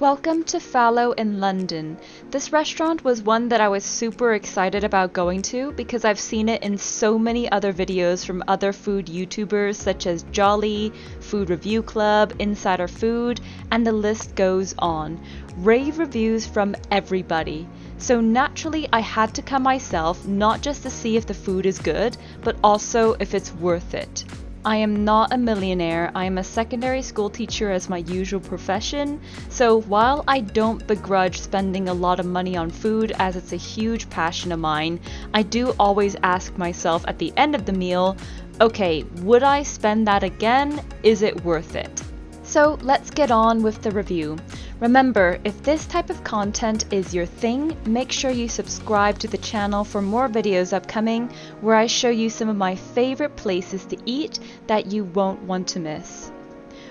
Welcome to Fallow in London. This restaurant was one that I was super excited about going to because I've seen it in so many other videos from other food YouTubers such as Jolly, Food Review Club, Insider Food, and the list goes on. Rave reviews from everybody. So naturally I had to come myself, not just to see if the food is good, but also if it's worth it. I am not a millionaire, I am a secondary school teacher as my usual profession, so while I don't begrudge spending a lot of money on food as it's a huge passion of mine, I do always ask myself at the end of the meal, okay, would I spend that again? Is it worth it? So let's get on with the review. Remember, if this type of content is your thing, make sure you subscribe to the channel for more videos upcoming where I show you some of my favorite places to eat that you won't want to miss.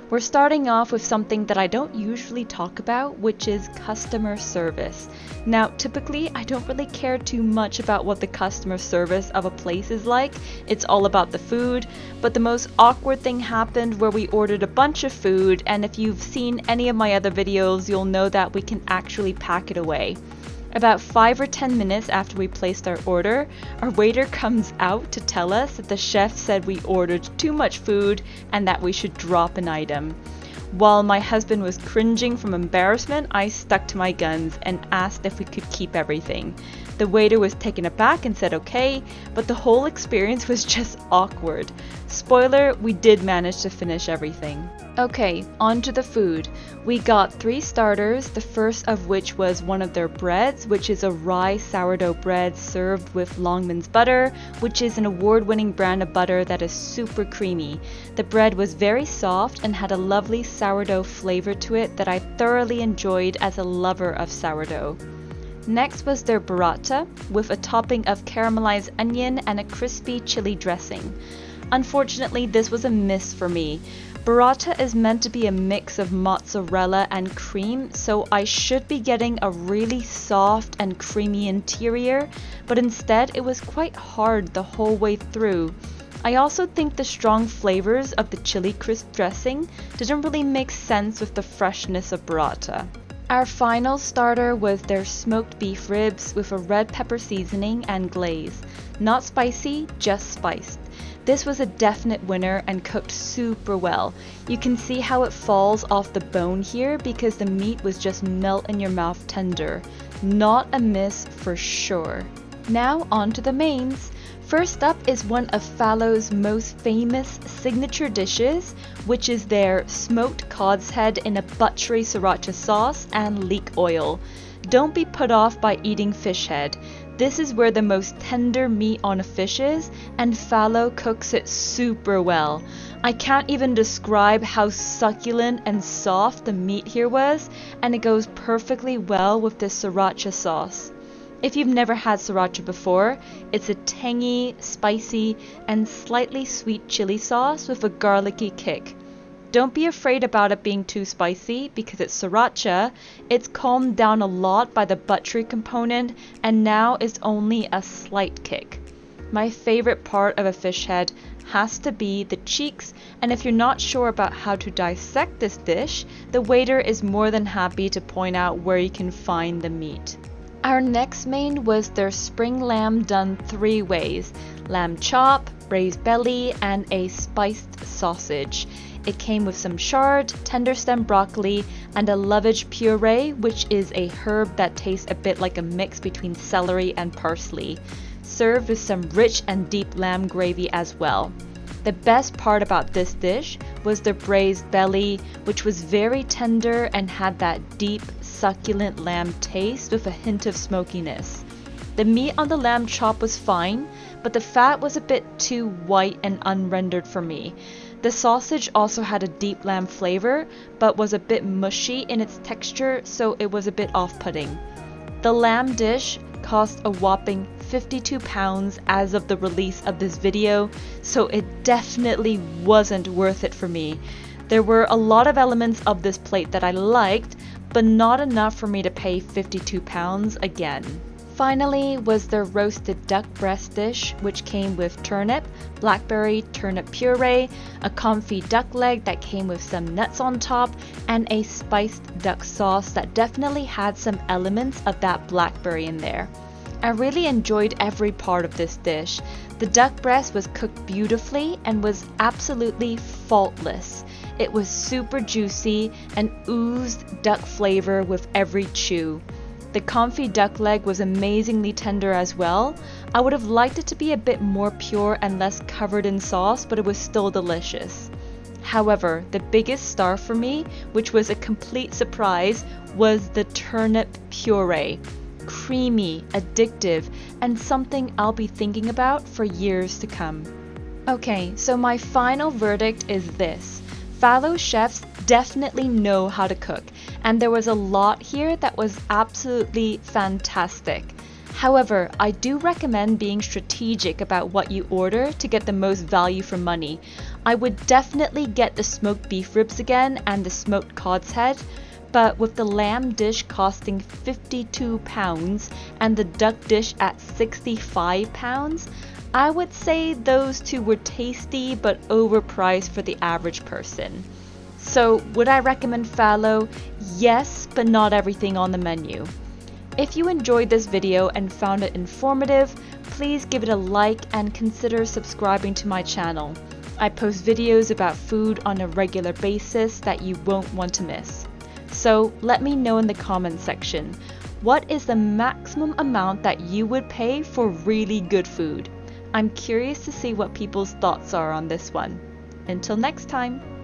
We're starting off with something that I don't usually talk about, which is customer service. Now, typically, I don't really care too much about what the customer service of a place is like. It's all about the food, but the most awkward thing happened where we ordered a bunch of food, and if you've seen any of my other videos, you'll know that we can actually pack it away. About 5 or 10 minutes after we placed our order, our waiter comes out to tell us that the chef said we ordered too much food and that we should drop an item. While my husband was cringing from embarrassment, I stuck to my guns and asked if we could keep everything. The waiter was taken aback and said okay, but the whole experience was just awkward. Spoiler, we did manage to finish everything. Okay, on to the food. We got 3 starters, the first of which was one of their breads, which is a rye sourdough bread served with Longman's butter, which is an award-winning brand of butter that is super creamy. The bread was very soft and had a lovely sourdough flavor to it that I thoroughly enjoyed as a lover of sourdough. Next was their burrata, with a topping of caramelized onion and a crispy chili dressing. Unfortunately, this was a miss for me. Burrata is meant to be a mix of mozzarella and cream, so I should be getting a really soft and creamy interior, but instead it was quite hard the whole way through. I also think the strong flavors of the chili crisp dressing didn't really make sense with the freshness of burrata. Our final starter was their smoked beef ribs with a red pepper seasoning and glaze. Not spicy, just spiced. This was a definite winner and cooked super well. You can see how it falls off the bone here because the meat was just melt in your mouth tender. Not a miss for sure. Now on to the mains. First up is one of Fallow's most famous signature dishes, which is their smoked cod's head in a buttery sriracha sauce and leek oil. Don't be put off by eating fish head. This is where the most tender meat on a fish is, and Fallow cooks it super well. I can't even describe how succulent and soft the meat here was, and it goes perfectly well with this sriracha sauce. If you've never had sriracha before, it's a tangy, spicy, and slightly sweet chili sauce with a garlicky kick. Don't be afraid about it being too spicy because it's sriracha. It's calmed down a lot by the buttery component and now is only a slight kick. My favorite part of a fish head has to be the cheeks, and if you're not sure about how to dissect this dish, the waiter is more than happy to point out where you can find the meat. Our next main was their spring lamb done 3 ways: lamb chop, braised belly, and a spiced sausage. It came with some chard, tender stem broccoli, and a lovage puree, which is a herb that tastes a bit like a mix between celery and parsley, served with some rich and deep lamb gravy as well. The best part about this dish was the braised belly, which was very tender and had that deep, succulent lamb taste with a hint of smokiness. The meat on the lamb chop was fine, but the fat was a bit too white and unrendered for me. The sausage also had a deep lamb flavor, but was a bit mushy in its texture, so it was a bit off-putting. The lamb dish cost a whopping £52 as of the release of this video, so it definitely wasn't worth it for me. There were a lot of elements of this plate that I liked, but not enough for me to pay £52 again. Finally was the roasted duck breast dish, which came with turnip, blackberry turnip puree, a comfy duck leg that came with some nuts on top, and a spiced duck sauce that definitely had some elements of that blackberry in there. I really enjoyed every part of this dish. The duck breast was cooked beautifully and was absolutely faultless. It was super juicy and oozed duck flavor with every chew. The comfy duck leg was amazingly tender as well. I would have liked it to be a bit more pure and less covered in sauce, but it was still delicious. However, the biggest star for me, which was a complete surprise, was the turnip puree. Creamy, addictive, and something I'll be thinking about for years to come. Okay, so my final verdict is this. Fallow chefs definitely know how to cook, and there was a lot here that was absolutely fantastic. However, I do recommend being strategic about what you order to get the most value for money. I would definitely get the smoked beef ribs again and the smoked cod's head, but with the lamb dish costing £52 and the duck dish at £65, I would say those two were tasty but overpriced for the average person. So would I recommend Fallow? Yes, but not everything on the menu. If you enjoyed this video and found it informative, please give it a like and consider subscribing to my channel. I post videos about food on a regular basis that you won't want to miss. So let me know in the comments section, what is the maximum amount that you would pay for really good food? I'm curious to see what people's thoughts are on this one. Until next time!